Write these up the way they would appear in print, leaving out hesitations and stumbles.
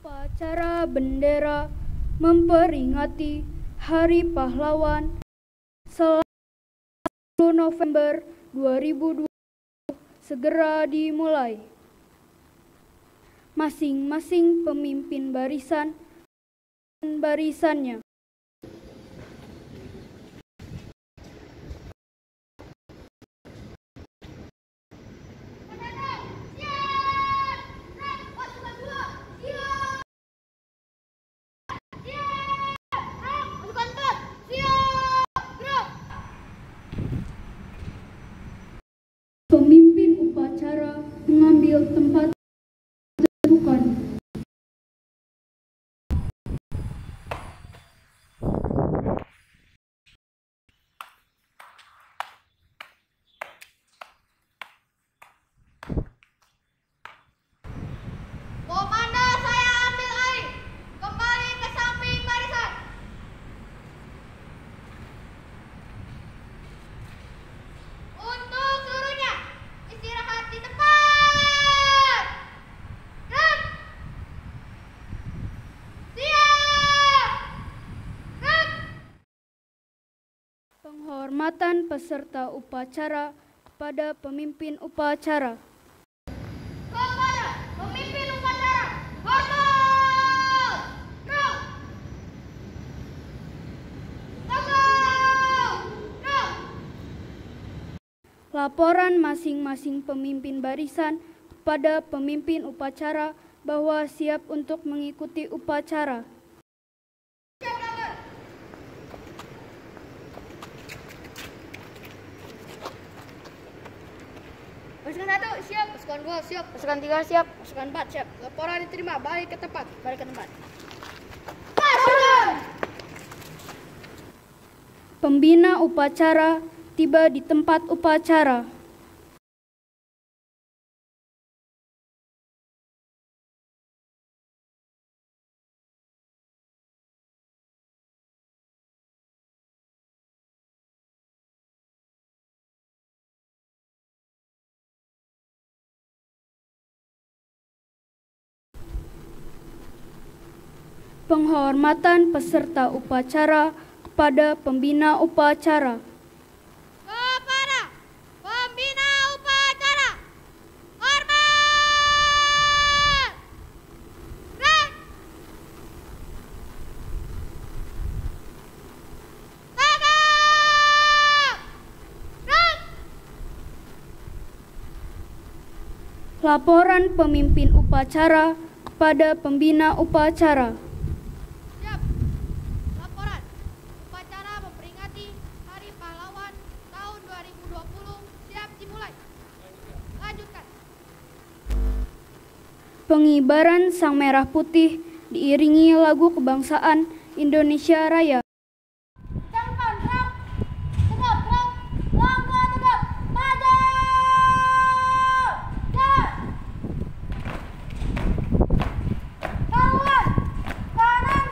Upacara bendera memperingati Hari Pahlawan selama 10 November 2020 segera dimulai. Masing-masing pemimpin barisan dan barisannya. Pemimpin upacara mengambil tempat ditentukan. Komando, saya ambil alih. Kembali ke samping barisan. Untuk seluruhnya, istirahat di tempat. Gerak. Siap. Gerak. Penghormatan peserta upacara kepada pemimpin upacara. Kepada pemimpin upacara, hormat. Gerak. Tegak. Gerak. Laporan masing-masing pemimpin barisan kepada pemimpin upacara bahwa siap untuk mengikuti upacara. Pasukan 1 siap, pasukan 2 siap, pasukan 3 siap, pasukan 4 siap. Laporan diterima, balik ke tempat, balik ke tempat. Pasukan! Pembina upacara tiba di tempat upacara. Penghormatan peserta upacara kepada pembina upacara. Kepada pembina upacara, hormat! Gerak! Tegak! Gerak! Laporan pemimpin upacara kepada pembina upacara. Siap. Laporan. Upacara memperingati Hari Pahlawan tahun 2020 siap dimulai. Lanjutkan. Pengibaran Sang Merah Putih diiringi lagu kebangsaan Indonesia Raya. Ucapkan gerak. Tegap, gerak. Langkah tegap. Maju. Jalan. Kawan. Kanan.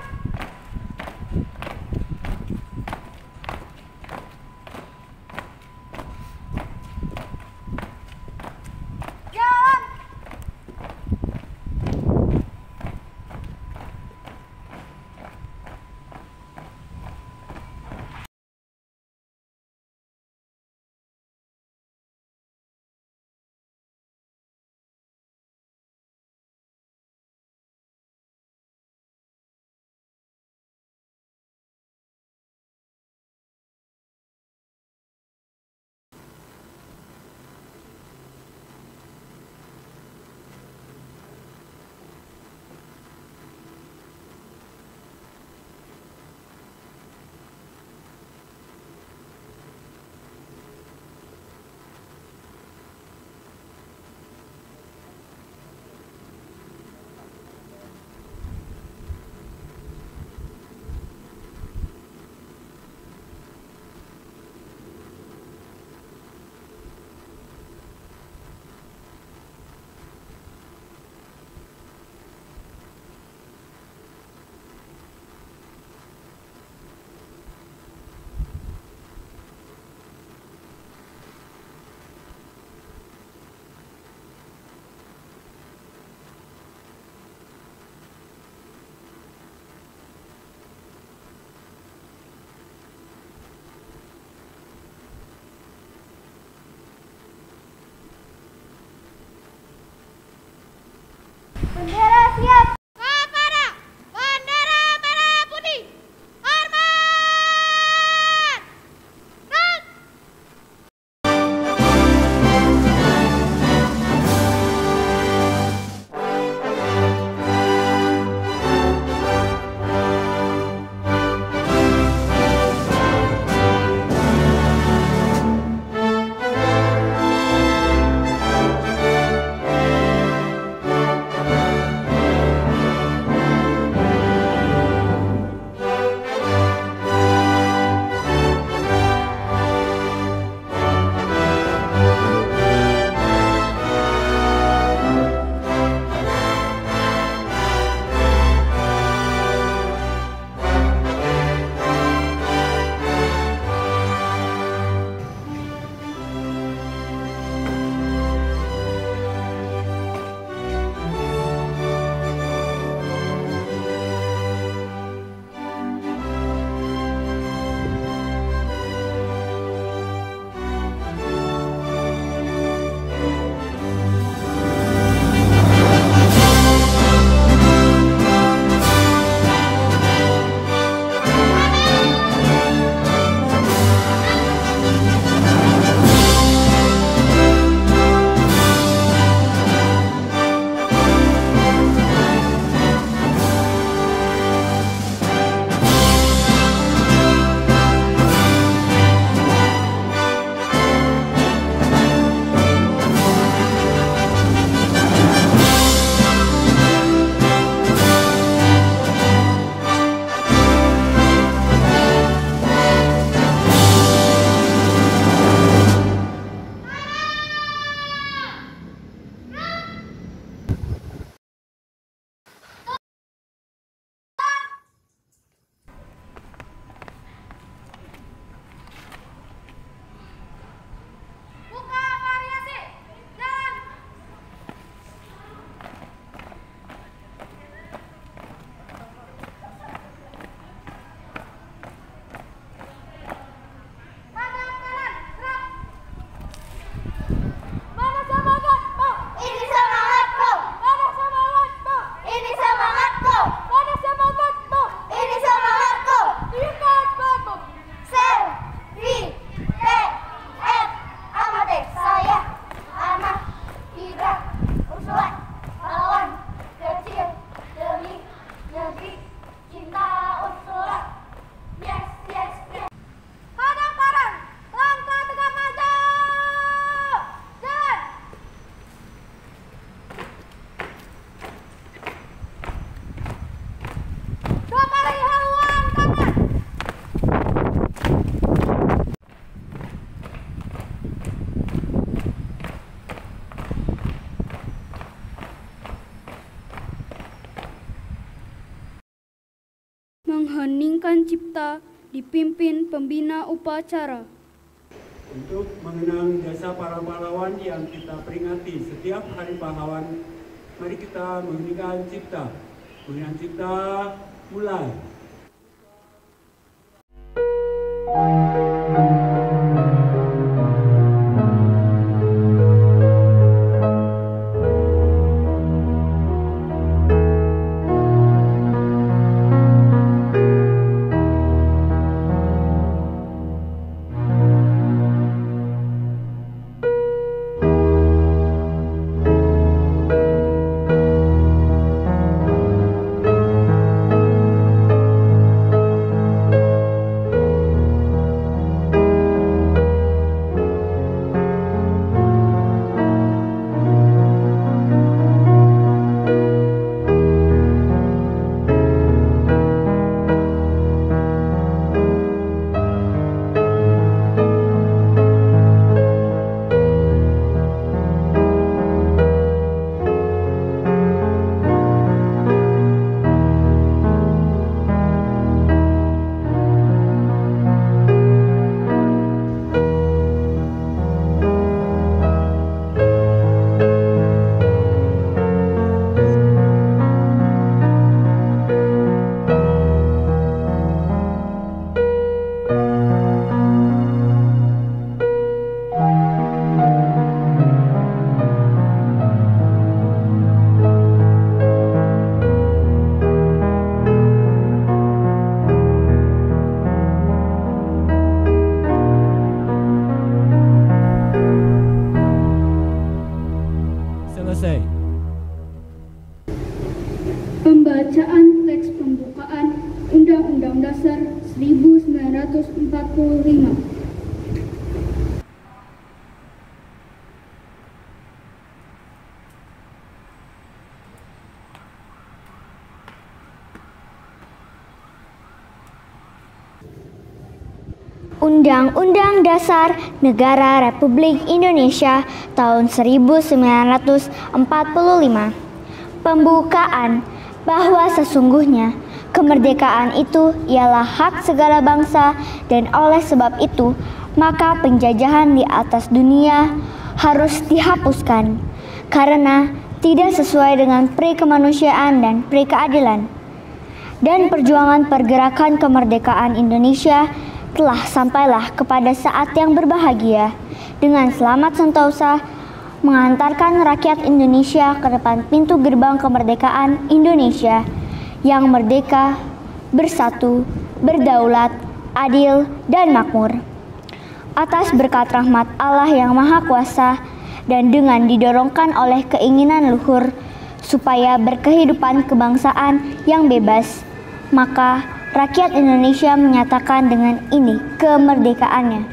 Jalan. membacakan cipta dipimpin pembina upacara. Untuk mengenang jasa para pahlawan yang kita peringati setiap hari pahlawan, mari kita menyanyikan cipta. Menyanyikan cipta, mulai. Selesai. Pembacaan teks pembukaan Undang-Undang Dasar 1945. Undang-Undang Dasar Negara Republik Indonesia tahun 1945. Pembukaan bahwa sesungguhnya kemerdekaan itu ialah hak segala bangsa dan oleh sebab itu maka penjajahan di atas dunia harus dihapuskan karena tidak sesuai dengan pri kemanusiaan dan pri keadilan. Dan perjuangan pergerakan kemerdekaan Indonesia telah sampailah kepada saat yang berbahagia dengan selamat sentosa mengantarkan rakyat Indonesia ke depan pintu gerbang kemerdekaan Indonesia yang merdeka, bersatu, berdaulat, adil, dan makmur. Atas berkat rahmat Allah yang Maha Kuasa dan dengan didorongkan oleh keinginan luhur supaya berkehidupan kebangsaan yang bebas, maka rakyat Indonesia menyatakan dengan ini kemerdekaannya.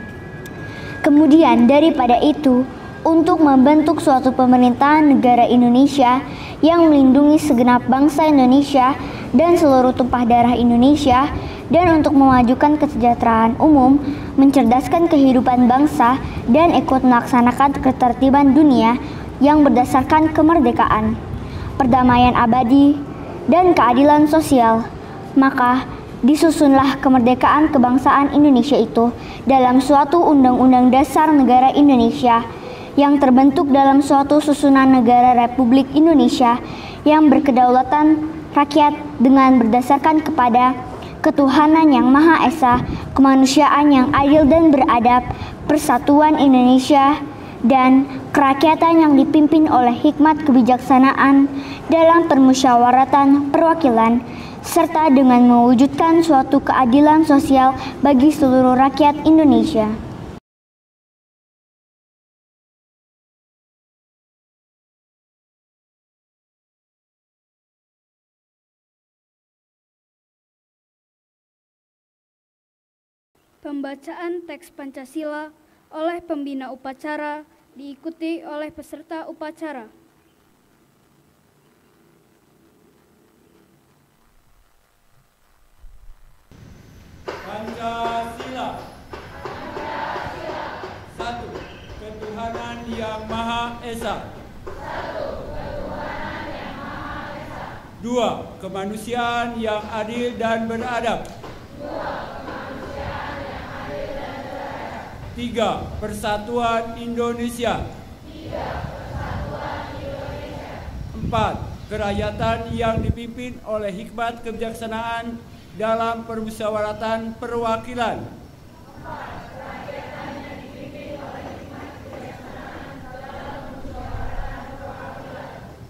Kemudian daripada itu, untuk membentuk suatu pemerintahan negara Indonesia yang melindungi segenap bangsa Indonesia dan seluruh tumpah darah Indonesia, dan untuk memajukan kesejahteraan umum, mencerdaskan kehidupan bangsa, dan ikut melaksanakan ketertiban dunia yang berdasarkan kemerdekaan, perdamaian abadi, dan keadilan sosial, maka disusunlah kemerdekaan kebangsaan Indonesia itu dalam suatu Undang-Undang Dasar Negara Indonesia yang terbentuk dalam suatu susunan negara Republik Indonesia yang berkedaulatan rakyat dengan berdasarkan kepada ketuhanan yang Maha Esa, kemanusiaan yang adil dan beradab, persatuan Indonesia, dan kerakyatan yang dipimpin oleh hikmat kebijaksanaan dalam permusyawaratan perwakilan, serta dengan mewujudkan suatu keadilan sosial bagi seluruh rakyat Indonesia. Pembacaan teks Pancasila oleh pembina upacara diikuti oleh peserta upacara. Pancasila. Satu, ketuhanan yang Maha Esa. Dua, kemanusiaan yang adil dan beradab. 3. Persatuan Indonesia. 4. Kerakyatan yang dipimpin oleh hikmat kebijaksanaan dalam permusyawaratan perwakilan.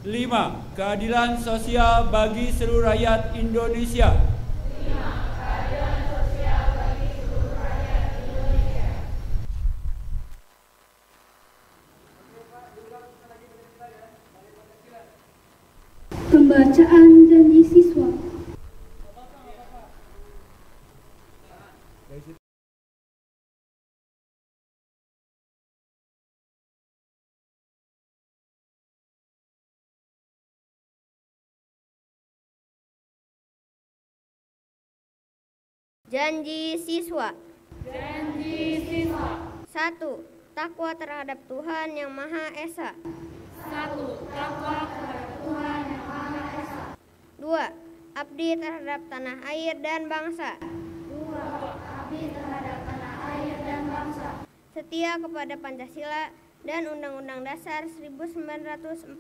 5. Keadilan sosial bagi seluruh rakyat Indonesia. 5. Keadilan sosial bagi seluruh rakyat Indonesia. Pembacaan janji siswa. Janji siswa. Janji siswa. 1. Takwa terhadap Tuhan Yang Maha Esa. 1. Takwa kepada Tuhan Yang Maha Esa. 2. Abdi terhadap tanah air dan bangsa. 2. Abdi terhadap tanah air dan bangsa. Setia kepada Pancasila dan Undang-Undang Dasar 1945.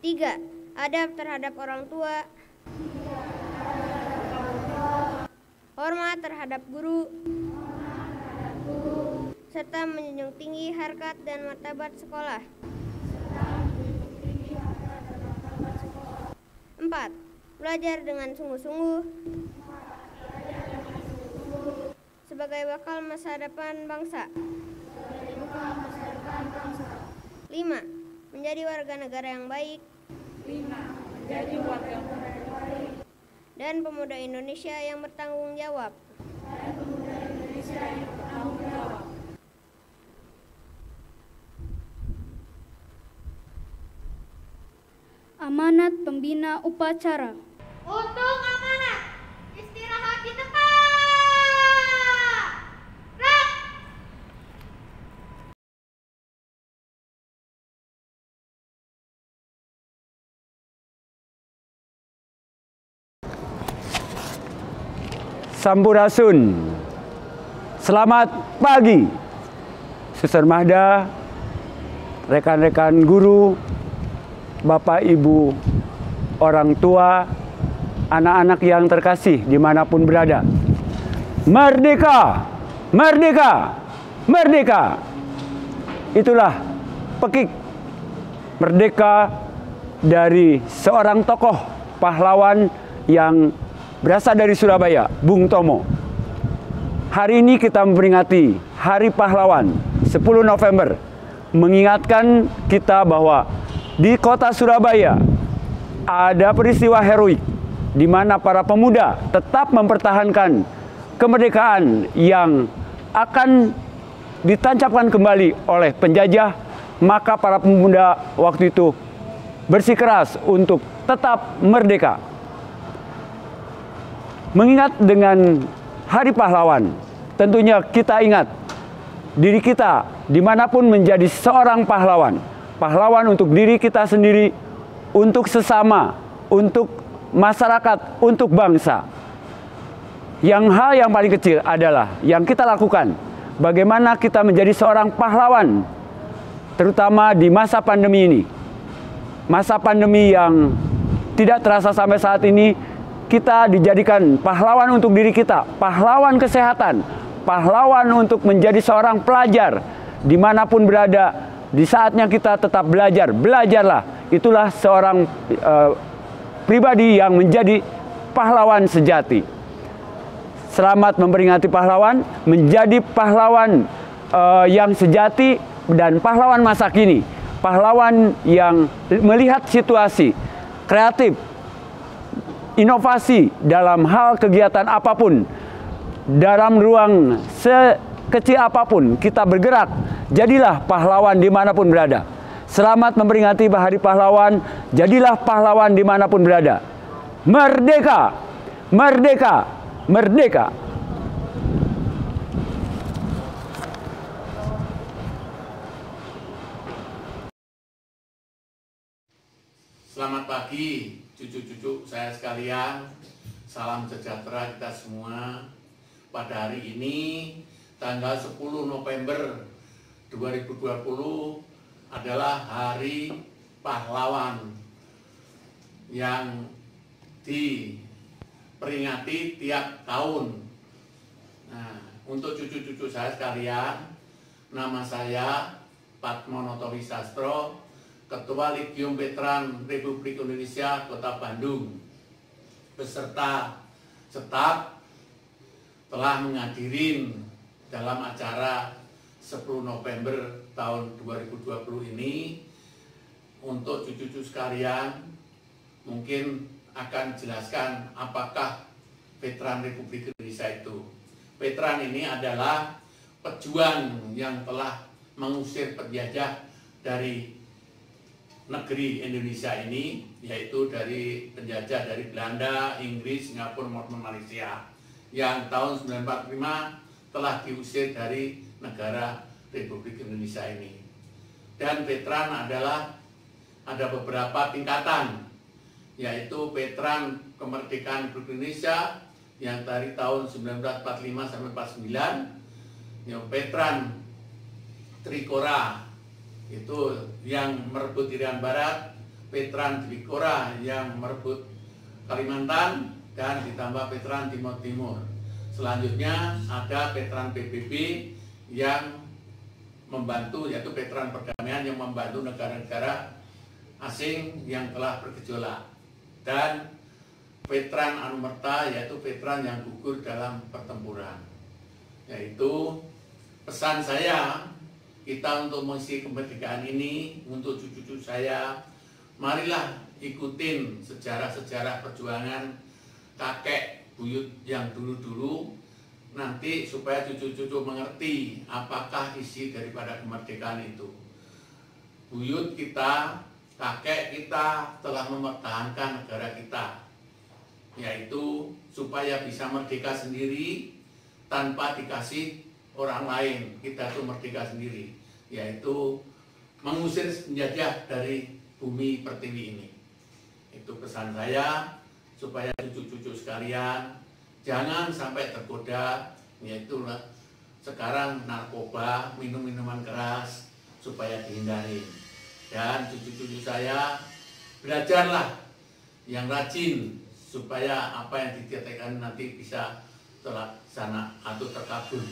3. Adab terhadap orang tua. Hormat terhadap guru. Serta menjunjung tinggi harkat dan martabat sekolah. 4. Belajar dengan sungguh-sungguh sebagai bakal masa depan bangsa. 5. Menjadi warga negara yang baik. 5. Menjadi warga negara yang baik. Dan pemuda Indonesia yang bertanggung jawab. Amanat pembina upacara. Untuk amanat, istirahat di tempat. Sampurasun. Selamat pagi, Suster Mahda, rekan-rekan guru, Bapak Ibu, orang tua, anak-anak yang terkasih dimanapun berada. Merdeka! Merdeka! Merdeka! Itulah pekik merdeka dari seorang tokoh pahlawan yang berasal dari Surabaya, Bung Tomo. Hari ini kita memperingati Hari Pahlawan 10 November, mengingatkan kita bahwa di kota Surabaya ada peristiwa heroik di mana para pemuda tetap mempertahankan kemerdekaan yang akan ditancapkan kembali oleh penjajah. Maka para pemuda waktu itu bersikeras untuk tetap merdeka. Mengingat dengan Hari Pahlawan, tentunya kita ingat diri kita dimanapun menjadi seorang pahlawan. Pahlawan untuk diri kita sendiri, untuk sesama, untuk masyarakat, untuk bangsa. Hal yang paling kecil adalah yang kita lakukan, bagaimana kita menjadi seorang pahlawan, terutama di masa pandemi ini. Masa pandemi yang tidak terasa sampai saat ini, kita dijadikan pahlawan untuk diri kita, pahlawan kesehatan, pahlawan untuk menjadi seorang pelajar dimanapun berada. Di saatnya kita tetap belajar, belajarlah. Itulah seorang pribadi yang menjadi pahlawan sejati. Selamat memperingati pahlawan, menjadi pahlawan yang sejati dan pahlawan masa kini. Pahlawan yang melihat situasi, kreatif, inovasi dalam hal kegiatan apapun, dalam ruang sekecil apapun kita bergerak, jadilah pahlawan dimanapun berada. Selamat memperingati Hari Pahlawan, jadilah pahlawan dimanapun berada. Merdeka! Merdeka! Merdeka! Selamat pagi. cucu-cucu saya sekalian, salam sejahtera kita semua. Pada hari ini, tanggal 10 November 2020 adalah Hari Pahlawan yang diperingati tiap tahun. Nah, untuk cucu-cucu saya sekalian, nama saya Padmonoto Wisastro, Ketua Legium Veteran Republik Indonesia Kota Bandung, beserta staf telah menghadiri dalam acara 10 November tahun 2020 ini. Untuk cucu-cucu sekalian, mungkin akan jelaskan apakah veteran Republik Indonesia itu. Veteran ini adalah pejuang yang telah mengusir penjajah dari negeri Indonesia ini, yaitu dari penjajah dari Belanda, Inggris, Singapura maupun Malaysia, yang tahun 1945 telah diusir dari negara Republik Indonesia ini. Dan veteran adalah ada beberapa tingkatan, yaitu veteran kemerdekaan Republik Indonesia yang dari tahun 1945 sampai 49, yang veteran Trikora itu yang merebut Irian Barat, veteran Trikora yang merebut Kalimantan, dan ditambah veteran Timur Timur. Selanjutnya ada veteran PBB yang membantu, yaitu veteran perdamaian yang membantu negara-negara asing yang telah bergejolak, dan veteran anumerta, yaitu veteran yang gugur dalam pertempuran. Yaitu pesan saya, kita untuk mengisi kemerdekaan ini, untuk cucu-cucu saya, marilah ikutin sejarah-sejarah perjuangan kakek buyut yang dulu-dulu, nanti supaya cucu-cucu mengerti apakah isi daripada kemerdekaan itu. Buyut kita, kakek kita telah mempertahankan negara kita, yaitu supaya bisa merdeka sendiri tanpa dikasih orang lain. Kita tuh merdeka sendiri, yaitu mengusir penjajah dari bumi pertiwi ini. Itu pesan saya, supaya cucu-cucu sekalian jangan sampai tergoda, yaitu sekarang narkoba, minum-minuman keras, supaya dihindari. Dan cucu-cucu saya, belajarlah yang rajin, supaya apa yang dikatakan nanti bisa terlaksana atau terkabul.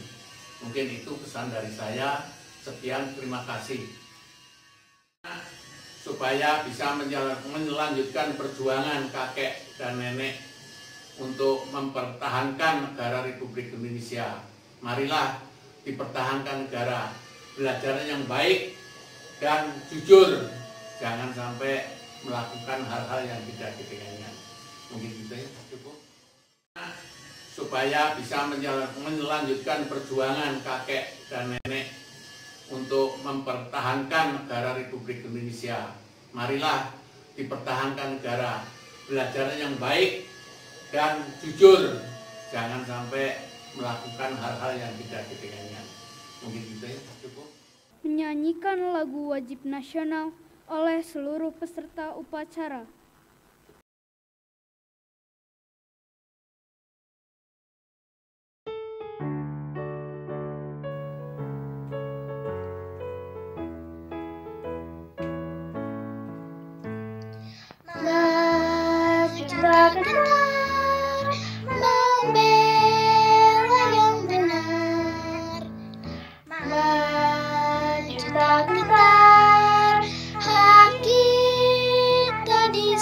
Mungkin itu pesan dari saya. Sekian, terima kasih. Supaya bisa melanjutkan perjuangan kakek dan nenek untuk mempertahankan negara Republik Indonesia, marilah dipertahankan negara, belajar yang baik dan jujur, jangan sampai melakukan hal-hal yang tidak diinginkan. Mungkin itu ya, cukup. Supaya bisa melanjutkan perjuangan kakek dan nenek untuk mempertahankan negara Republik Indonesia, marilah dipertahankan negara, belajar yang baik dan jujur, jangan sampai melakukan hal-hal yang tidak diinginkan. Mungkin itu ya, cukup. Menyanyikan lagu wajib nasional oleh seluruh peserta upacara. Membela yang benar, maju tak gentar, hak kita di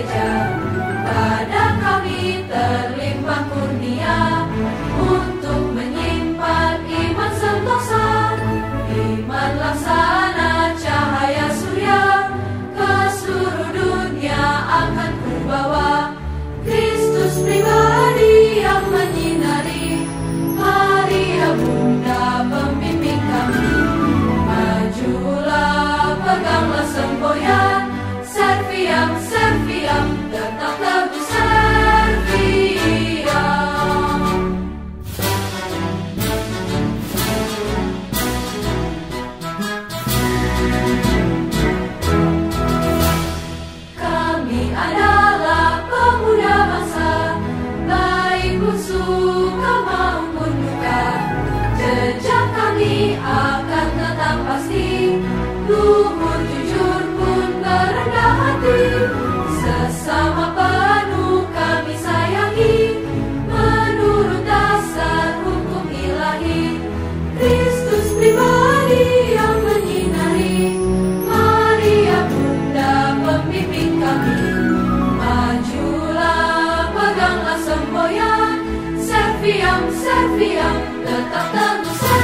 gereja. Pada kami terlimpah kurnia untuk menyimpan iman sentosa. Iman laksana cahaya surya, ke seluruh dunia akan kubawa. Kristus pribadi yang menyinari, Maria Bunda pembimbing kami. Majulah, peganglah semboyan, Serviam, Serviam, tetap teguh Serviam. Kami adalah pemuda bangsa, baik suka maupun duka. Jejak kami akan tetap pasti, luhur jujur pun berendah hati. Sesama penuh kami sayangi, menurut dasar hukum ilahi. Kristus pribadi yang menyinari, Maria Bunda pembimbing kami. Majulah, peganglah semboyan, Serviam, Serviam, tetap teguh Serviam.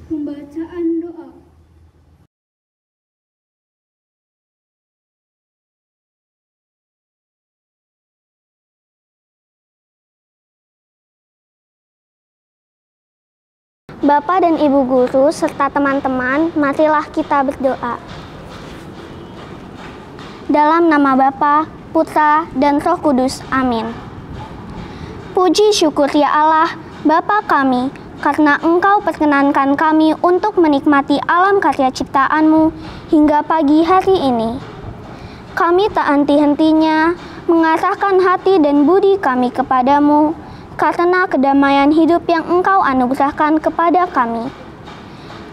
Pembacaan doa. Bapak dan Ibu Guru serta teman-teman, marilah kita berdoa. Dalam nama Bapa, Putra, dan Roh Kudus. Amin. Puji syukur ya Allah, Bapa kami, karena Engkau perkenankan kami untuk menikmati alam karya ciptaan-Mu hingga pagi hari ini. Kami tak henti-hentinya mengarahkan hati dan budi kami kepadamu, karena kedamaian hidup yang Engkau anugerahkan kepada kami.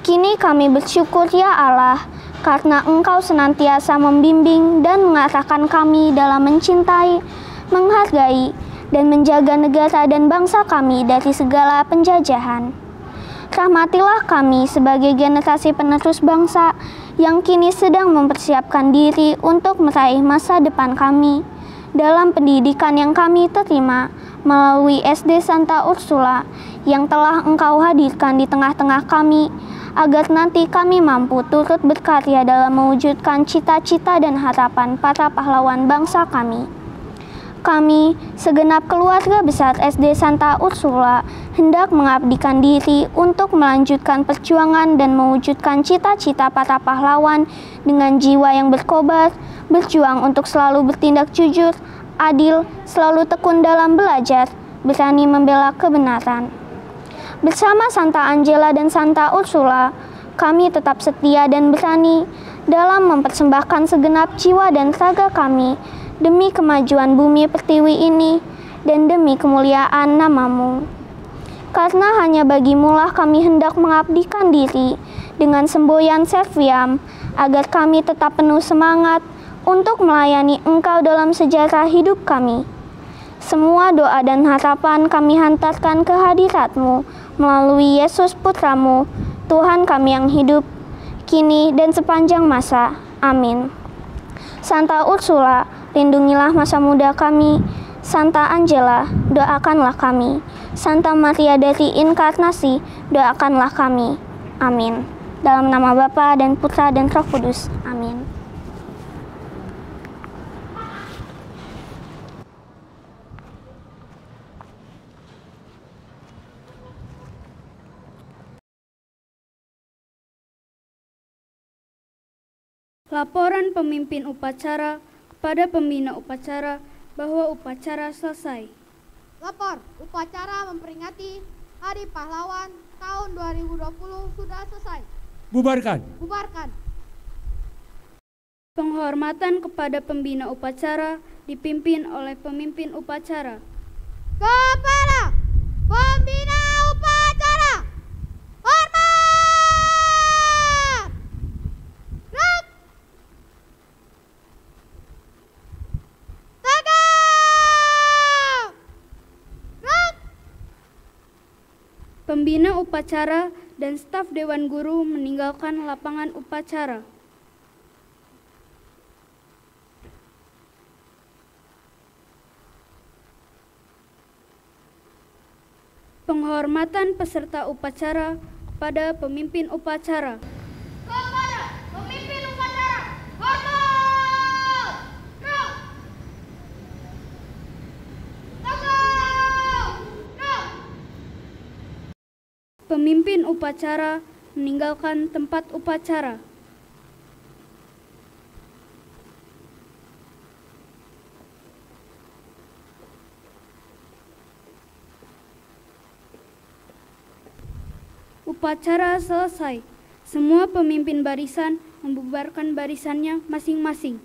Kini kami bersyukur ya Allah, karena Engkau senantiasa membimbing dan mengarahkan kami dalam mencintai, menghargai, dan menjaga negara dan bangsa kami dari segala penjajahan. Rahmatilah kami sebagai generasi penerus bangsa yang kini sedang mempersiapkan diri untuk meraih masa depan kami dalam pendidikan yang kami terima melalui SD Santa Ursula yang telah Engkau hadirkan di tengah-tengah kami, agar nanti kami mampu turut berkarya dalam mewujudkan cita-cita dan harapan para pahlawan bangsa kami. Kami, segenap keluarga besar SD Santa Ursula, hendak mengabdikan diri untuk melanjutkan perjuangan dan mewujudkan cita-cita para pahlawan dengan jiwa yang berkobar, berjuang untuk selalu bertindak jujur, adil, selalu tekun dalam belajar, berani membela kebenaran. Bersama Santa Angela dan Santa Ursula, kami tetap setia dan berani dalam mempersembahkan segenap jiwa dan raga kami demi kemajuan bumi pertiwi ini dan demi kemuliaan nama-Mu. Karena hanya Bagimulah kami hendak mengabdikan diri dengan semboyan Serviam, agar kami tetap penuh semangat untuk melayani Engkau dalam sejarah hidup kami. Semua doa dan harapan kami hantarkan ke hadirat-Mu melalui Yesus Putra-Mu, Tuhan kami yang hidup, kini dan sepanjang masa. Amin. Santa Ursula, lindungilah masa muda kami. Santa Angela, doakanlah kami. Santa Maria dari Inkarnasi, doakanlah kami. Amin. Dalam nama Bapa dan Putra dan Roh Kudus. Amin. Laporan pemimpin upacara kepada pembina upacara bahwa upacara selesai. Lapor, upacara memperingati Hari Pahlawan tahun 2020 sudah selesai. Bubarkan. Bubarkan. Penghormatan kepada pembina upacara dipimpin oleh pemimpin upacara. Kepada pembina upacara, hormat! Gerak! Pembina upacara dan staf Dewan Guru meninggalkan lapangan upacara. Penghormatan peserta upacara pada pemimpin upacara. Kepada pemimpin upacara, hormat! Roh! Tangguh! Roh! Pemimpin upacara meninggalkan tempat upacara. Upacara selesai. Semua pemimpin barisan membubarkan barisannya masing-masing.